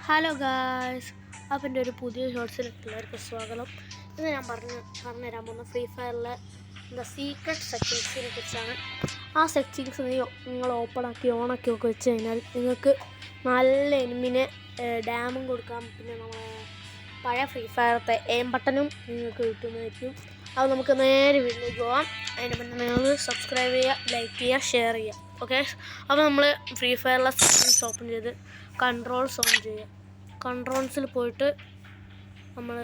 Hello guys, അപ്പം എൻ്റെ ഒരു പുതിയ ഷോർട്സിലേക്ക് എല്ലാവർക്കും സ്വാഗതം. ഇന്ന് ഞാൻ പറഞ്ഞുതരാൻ പോകുന്ന ഫ്രീ ഫയറിലെ സീക്രട്ട് സെറ്റിങ്സിനെ കുറിച്ചാണ്. ആ സെറ്റിങ്സ് നിങ്ങൾ ഓപ്പണാക്കി ഓണാക്കി ഒക്കെ വെച്ച് കഴിഞ്ഞാൽ നിങ്ങൾക്ക് നല്ല എനിമിനെ ഡാമും കൊടുക്കാം. പിന്നെ നമ്മളെ പഴയ ഫ്രീ ഫയറത്തെ എയിം ബട്ടണും നിങ്ങൾക്ക് കിട്ടുന്നതായിരിക്കും. അത് നമുക്ക് നേരെ വീട്ടിലേക്ക് പോകാം. അതിൻ്റെ മുന്നേ നിങ്ങൾ സബ്സ്ക്രൈബ് ചെയ്യുക, ലൈക്ക് ചെയ്യുക, ഷെയർ ചെയ്യുക. ഓക്കെ, അപ്പോൾ നമ്മൾ ഫ്രീ ഫയറിലെ സെറ്റിങ്സ് ഓപ്പൺ ചെയ്ത് കൺട്രോൾസ് ഓൺ ചെയ്യുക. കൺട്രോൾസിൽ പോയിട്ട് നമ്മൾ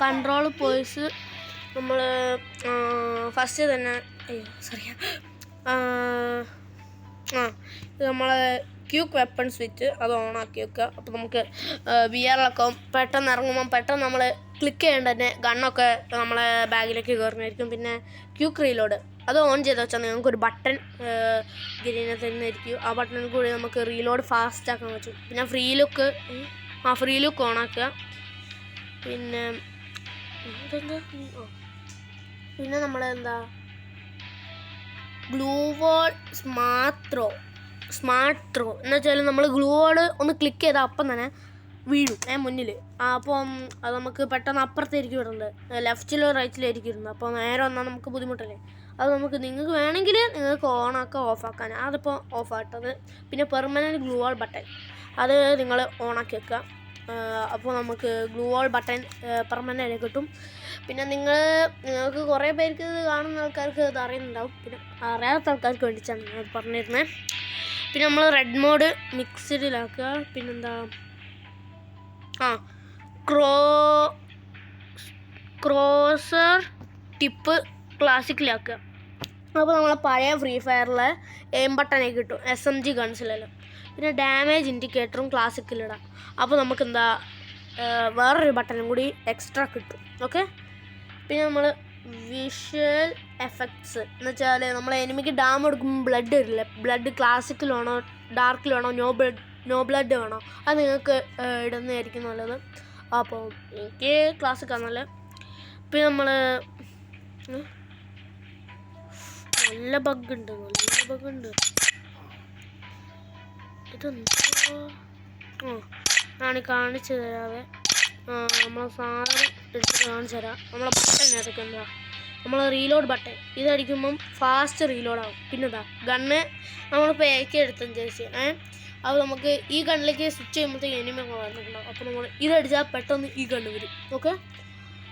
കൺട്രോൾ പോയിസ് നമ്മൾ ഫസ്റ്റ് തന്നെ ഇത് നമ്മളെ ക്യൂക്ക് വെപ്പൺ സ്വിച്ച് അത് ഓണാക്കി വെക്കുക. അപ്പോൾ നമുക്ക് VR-ലൊക്കെ പെട്ടെന്ന് ഇറങ്ങുമ്പം പെട്ടെന്ന് നമ്മൾ ക്ലിക്ക് ചെയ്യേണ്ട തന്നെ ഗണ്ണൊക്കെ നമ്മളെ ബാഗിലേക്ക് കയറുന്നതായിരിക്കും. പിന്നെ ക്യൂക്ക് റീലോഡ് അത് ഓൺ ചെയ്ത് വെച്ചാൽ നിങ്ങൾക്കൊരു ബട്ടൺ ഗ്രീനെ തന്നെയായിരിക്കും. ആ ബട്ടണിൽ കൂടി നമുക്ക് റീലോഡ് ഫാസ്റ്റ് ആക്കാൻ പറ്റും. പിന്നെ ഫ്രീ ലുക്ക് ഓണാക്കുക. പിന്നെ നമ്മളെന്താ ഗ്ലൂ വാൾ സ്മാർട്ട് ത്രോ എന്ന് വെച്ചാൽ നമ്മൾ ഗ്ലൂ വാൾ ഒന്ന് ക്ലിക്ക് ചെയ്താൽ അപ്പം തന്നെ വീഴും മുന്നിൽ. അപ്പം അത് നമുക്ക് പെട്ടെന്ന് അപ്പുറത്തായിരിക്കും ഇടുന്നത്, ലെഫ്റ്റിലോ റൈറ്റിലോ ആയിരിക്കും ഇടുന്നത്. അപ്പോൾ നേരെ വന്നാൽ നമുക്ക് ബുദ്ധിമുട്ടല്ലേ. അത് നിങ്ങൾക്ക് വേണമെങ്കിൽ നിങ്ങൾക്ക് ഓണാക്കാം, ഓഫാക്കാൻ. അതിപ്പോൾ ഓഫാട്ടത്. പിന്നെ പെർമനൻറ്റ് ഗ്ലൂ വാൾ ബട്ടൺ അത് നിങ്ങൾ ഓണാക്കി വെക്കുക. അപ്പോൾ നമുക്ക് ഗ്ലൂ വാൾ ബട്ടൺ പെർമനൻ്റ് കിട്ടും. പിന്നെ നിങ്ങൾക്ക് കുറേ പേർക്ക് ഇത് കാണുന്ന ആൾക്കാർക്ക് ഇത് അറിയുന്നുണ്ടാവും. പിന്നെ അറിയാത്ത ആൾക്കാർക്ക് വേണ്ടിയിട്ടാണ് ഞാൻ പറഞ്ഞിരുന്നത്. പിന്നെ നമ്മൾ റെഡ് മോഡ് മിക്സ്ഡിലാക്കുക. പിന്നെന്താ ക്രോസർ ടിപ്പ് ക്ലാസിക്കിലാക്കുക. അപ്പോൾ നമ്മളെ പഴയ ഫ്രീ ഫയറിലെ എയിം ബട്ടണേ കിട്ടും SMG ഗൺസിലെല്ലാം. പിന്നെ ഡാമേജ് ഇൻഡിക്കേറ്ററും ക്ലാസിക്കിലിടാം. അപ്പോൾ നമുക്കെന്താ വേറൊരു ബട്ടണും കൂടി എക്സ്ട്രാ കിട്ടും. ഓക്കെ, പിന്നെ നമ്മൾ വിഷ്വൽ എഫക്ട്സ് എന്ന് വെച്ചാൽ നമ്മൾ എനിമിക്ക് ഡാം കൊടുക്കുമ്പോൾ ബ്ലഡ് വരില്ല. ബ്ലഡ് ക്ലാസിക്കിൽ വേണോ ഡാർക്കിൽ വേണോ നോ ബ്ലഡ് വേണോ അത് നിങ്ങൾക്ക് ഇടുന്നതായിരിക്കും നല്ലത്. അപ്പോൾ എനിക്ക് ക്ലാസിക്കാണ് നല്ലത്. പിന്നെ നമ്മൾ നല്ല ബഗ് ഉണ്ട് ഇതെന്തോ ഞാൻ കാണിച്ചു തരാവേ. നമ്മളെ സാധനം എടുത്ത് കാണിച്ചു തരാം. നമ്മളെ ബട്ടൺ ഏതൊക്കെ എന്താ നമ്മളെ റീലോഡ് ബട്ടൺ ഇതടിക്കുമ്പം ഫാസ്റ്റ് റീലോഡാകും. പിന്നെന്താ ഗണ്ണ് നമ്മളിപ്പോൾ AK എടുത്തെന്ന് ചോദിച്ചു അത് നമുക്ക് ഈ ഗണ്ണിലേക്ക് സ്വിച്ച് ചെയ്യുമ്പോഴത്തേക്ക് എനിമി വന്നിട്ടുണ്ടാവും. അപ്പോൾ നമ്മൾ ഇതടിച്ചാൽ പെട്ടെന്ന് ഈ ഗണ്ണ് വരും. ഓക്കെ,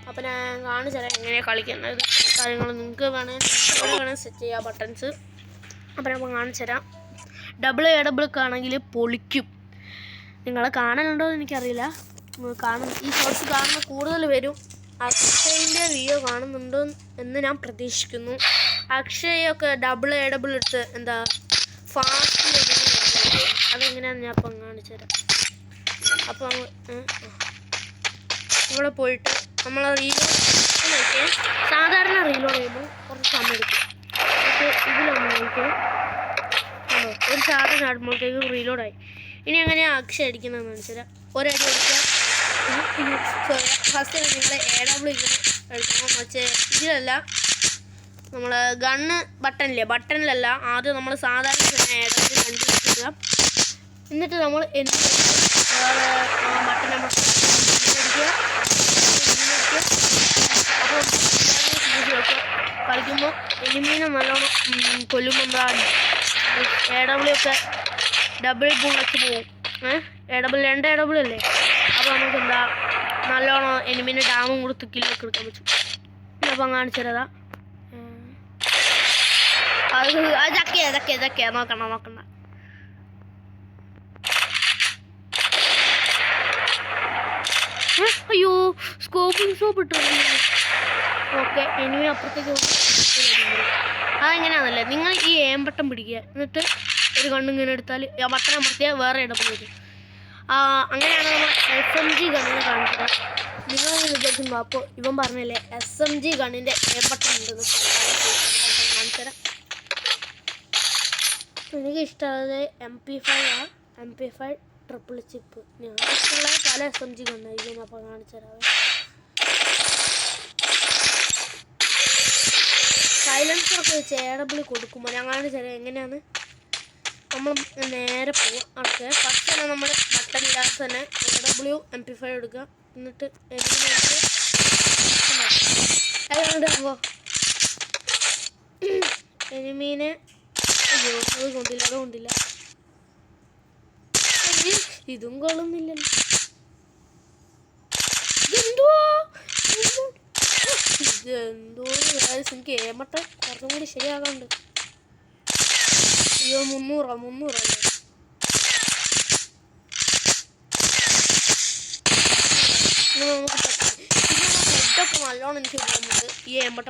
അപ്പോൾ ഞാൻ കാണിച്ചു തരാം എങ്ങനെയാണ് കളിക്കുന്നത് കാര്യങ്ങൾ. നിങ്ങൾക്ക് വേണമെങ്കിൽ സെറ്റ് ചെയ്യാം ബട്ടൺസ്. അപ്പോൾ നമ്മൾ കാണിച്ചു തരാം. ഡബിൾ ആണെങ്കിൽ പൊളിക്കും. നിങ്ങൾ കാണാനുണ്ടോ എന്ന് എനിക്കറിയില്ല. ഈ ഷോർട്സ് കാണുന്ന കൂടുതൽ വരും അക്ഷയിൻ്റെ വീഡിയോ കാണുന്നുണ്ടോ എന്ന് ഞാൻ പ്രതീക്ഷിക്കുന്നു. അക്ഷയൊക്കെ ഡബിൾ എടുത്ത് എന്താ ഫാസ്റ്റ് അതെങ്ങനെയാണെന്ന് ഞാൻ അപ്പം കാണിച്ചു തരാം. അപ്പോൾ ഇവിടെ പോയിട്ട് നമ്മൾ റീലോഡ് സാധാരണ റീലോഡ് ചെയ്യുമ്പോൾ കുറച്ച് സമയം എടുക്കും. പക്ഷേ ഇതിലൊന്നും നോക്കിയാൽ ഒരു സാധനം ആടുമ്പോഴത്തേക്കും റീലോഡായി. ഇനി എങ്ങനെയാണ് അക്ഷ അടിക്കുന്നതെന്ന് കാണിച്ചു തരാം. ഒരടി അടിക്കുക. ഫസ്റ്റ് നിങ്ങൾ AW ഇങ്ങനെ എടുക്കണം. പക്ഷേ ഇതിലല്ല, നമ്മൾ ഗണ്ണ് ബട്ടണിലല്ല ആദ്യം നമ്മൾ സാധാരണ AW കണ്ടുപിടിക്കുക. എന്നിട്ട് നമ്മൾ ബട്ടൺ അടിക്കുക. അപ്പോൾ കളിക്കുമ്പോൾ എനിമീനെ നല്ലോണം കൊല്ലുമ്പോൾ എന്താ AW ഒക്കെ ഡബിൾ ബുള്ളറ്റ് പോകും. രണ്ട് AW അല്ലേ. അപ്പോൾ നമുക്ക് എന്താ നല്ലോണം എനിമിനെ ഡാമും കൊടുത്ത് കില്ലൊക്കെ എടുക്കാൻ പറ്റും. അപ്പം കാണിച്ചു തരാം. അതൊക്കെയാ നോക്കണ്ട. അയ്യോ, സ്കോപ്പിംഗ് സോപ്പ് ഇട്ടു. ഓക്കെ, എനിമി അപ്പുറത്തേക്ക് അതെങ്ങനെയാണല്ലേ, നിങ്ങൾ ഈ എയിം ബട്ടൺ പിടിക്കുക. എന്നിട്ട് ഒരു കണ്ണിങ്ങനെ എടുത്താൽ ആ ബട്ടൺ അമർത്തിയാൽ വേറെ ഇടപെടും വരും. അങ്ങനെയാണ് നമ്മൾ SMG ഗണ്ണിനെ കാണിച്ചത്. നിങ്ങൾ വിചാരിക്കുമ്പോൾ അപ്പോൾ ഇവൻ പറഞ്ഞല്ലേ SMG ഗണ്ണിൻ്റെ എയിം ബട്ടൺ ഉണ്ടെന്ന് കാണിച്ചുതരാം. എനിക്ക് ഇഷ്ടമുള്ളത് MP5 ട്രിപ്പിൾ ചിപ്പ്. ഞാൻ ഇഷ്ടമുള്ള പല SMG ഗണ്ണായിരിക്കും. അപ്പോൾ കാണിച്ചു തരാം. സൈലൻസറൊക്കെ വെച്ച് AW കൊടുക്കുമ്പോൾ ഞാൻ കാണിച്ചു തരാം എങ്ങനെയാണ്. നമ്മൾ നേരെ പോവാം. ഓക്കെ, ഫസ്റ്റ് തന്നെ നമ്മൾ ബട്ടൺ ഇല്ലാതെ തന്നെ AW MP5 എടുക്കുക. എന്നിട്ട് എനിമീനെ അയ്യോ അത് കൊണ്ടില്ല ഇതും കൊള്ളുന്നില്ലല്ലോ. ഇതെന്തോ എനിക്ക് ഏമട്ടെ കുറച്ചും കൂടി ശരിയാകാണ്ട്. അയ്യോ 300 അല്ലേ. നമുക്ക് ഹെഡൊക്കെ നല്ലോണം എനിക്ക് തോന്നുന്നുണ്ട് ഈ ഏമ്പട്ട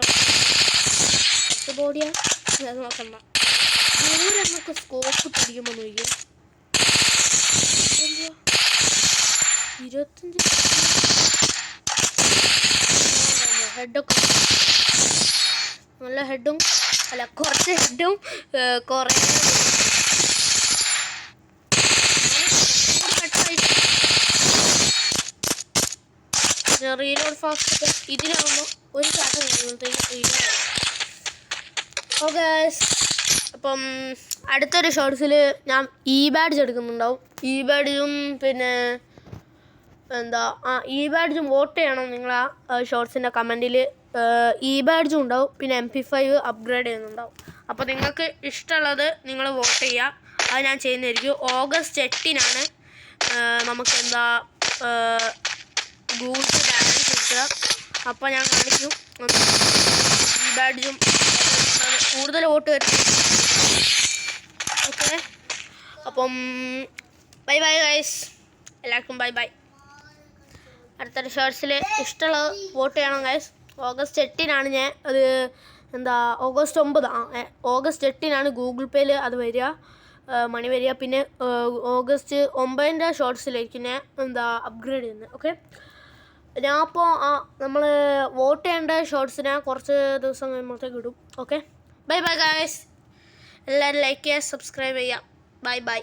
ബോഡിയാ. അത് നോക്കണ്ട, ദൂരെ നമുക്ക് സ്കോപ്പ് പിടിക്കുമ്പോൾ നോക്കിയോ 25 ഹെഡൊക്കെ നല്ല ഹെഡും അല്ല കുറച്ച് ഹെഡും കുറേ റീലോഡ് ഫാസ്റ്റ് ഇതിലാകുമ്പോൾ ഒരു ചാട്ടം കഴിയുമ്പോഴത്തേക്ക്. ഓക്കെ, അപ്പം അടുത്തൊരു ഷോർട്സിൽ ഞാൻ ബാഡ്ജ് എടുക്കുന്നുണ്ടാവും. ബാഡ്ജും പിന്നെ ബാഡ്ജും വോട്ട് ചെയ്യണം നിങ്ങൾ ആ ഷോർട്സിൻ്റെ കമൻറ്റിൽ. ബാഡ്ജും ഉണ്ടാവും, പിന്നെ MP5 അപ്ഗ്രേഡ് ചെയ്യുന്നുണ്ടാവും. അപ്പോൾ നിങ്ങൾക്ക് ഇഷ്ടമുള്ളത് നിങ്ങൾ വോട്ട് ചെയ്യുക, അത് ഞാൻ ചെയ്യുന്നതായിരിക്കും. ഓഗസ്റ്റ് 8-നാണ് നമുക്ക് ഗൂഗിൾ പേ ബാലൻസ് കിട്ടുക. അപ്പോൾ ഞാൻ കാണിക്കും ബാഡ്ജും കൂടുതൽ വോട്ട് വരും. ഓക്കെ, അപ്പം ബൈ ഗൈസ്, എല്ലാവർക്കും ബൈ. അടുത്തൊരു ഷോർട്സിൽ ഇഷ്ടമുള്ള വോട്ട് ചെയ്യണം ഗൈസ്. ഓഗസ്റ്റ് 8-നാണ് ഞാൻ അത് ഓഗസ്റ്റ് 9 ഗൂഗിൾ പേയിൽ അത് വരിക, മണി വരിക. പിന്നെ ഓഗസ്റ്റ് 9 ഷോർട്സിലേക്ക് ഞാൻ അപ്ഗ്രേഡ് ചെയ്യുന്നത്. ഓക്കെ, ഞാൻ അപ്പോൾ നമ്മൾ വോട്ട് ചെയ്യേണ്ട ഷോർട്സിനെ കുറച്ച് ദിവസം കഴിയുമ്പോഴത്തേക്ക് ഇടും. ഓക്കെ, ബൈ ഗൈസ്, എല്ലാവരും ലൈക്ക് ചെയ്യുക, സബ്സ്ക്രൈബ് ചെയ്യുക. ബൈ.